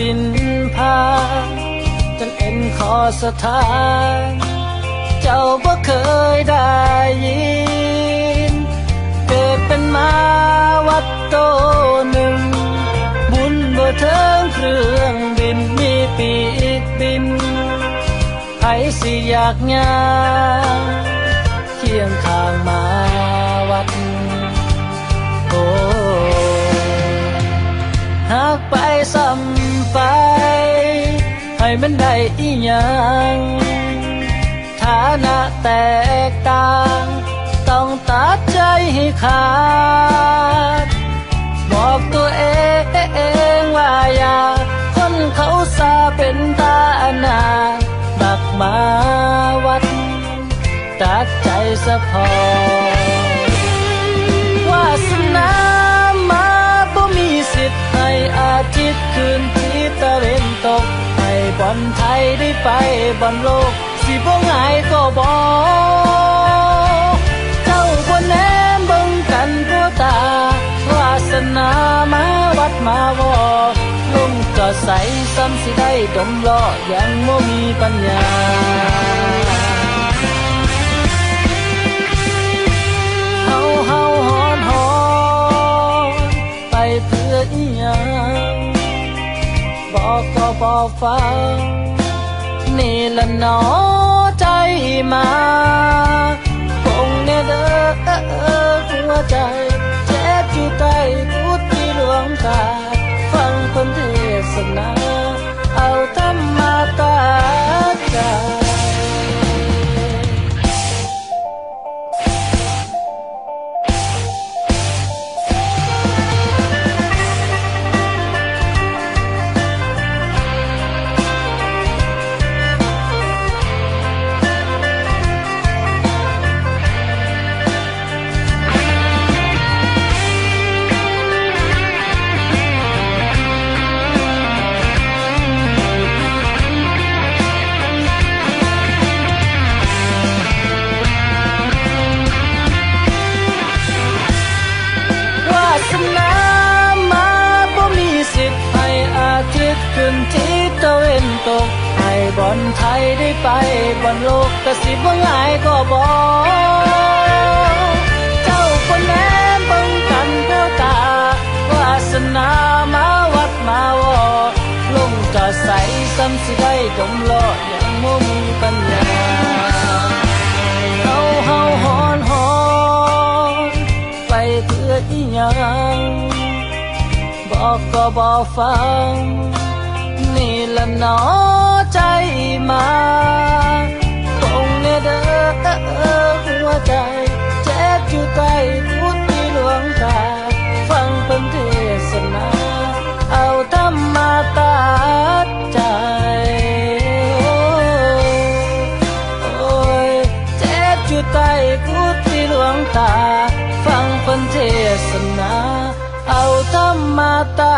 สินพาจนเอ็นคอสถานเจ้าบ่เคยได้ยินเกิดเป็นมาวัดโตหนึ่งบุญบ่เทิงเครื่องบินมีปีกบินไผสิอยากย่างเคียงข้างมาวัดโอ้หากไปซ้ำไปให้มันได้อีหยังฐานะแตกต่างต้องตัดใจให้ขาดบอกตัวเองว่าอย่าคนเขาซาเป็นตาอนาบักมาวัดตัดใจสะพอวาสนามาบ่มีสิทธิ์ให้อาทิตย์คืนที่ตะเวนตกให้บอลไทยได้ไปบอลโลกสิบ่ง่ายก็บอกเจ้าบ่แนมเบิ่งกันผู้ตาวาสนามาวัดมาวอลงจอดใสซ้ำสิได้ดมล้อยังบ่มีปัญญาเฮาฮอนไปเพื่ออีหยังบอกก็บอกฟังนี่ละหนอใจมาคงแน่เด้อหัวใจเจ็บอยู่ใต้พุทธิหลวงตาฟังคนเทศนาเอาธรรมะตาใจขึ้นที่ตะเวนตกให้บอลไทยได้ไปบอลโลกแต่สิบ่ง่ายก็บอกเจ้าคนแน่เบิ่งกันแก้วตาวาสนามาวัดมาวอลงจอดใสซ้ำสิได้ดมล้อยังบ่มีปัญญาเฮาฮอนไปเพื่ออีหยังบอกก็บอกฟังนี่ละหนอใจมาคงแน่เด้อหัวใจเจ็บอยู่ใต้พุทธิหลวงตาฟังเพิ่นเทศนาเอาธรรมะตัดใจโอ้ยเจ็บอยู่ใต้พุทธิหลวงตาฟังเพิ่นเทศนาเอาธรรมะตั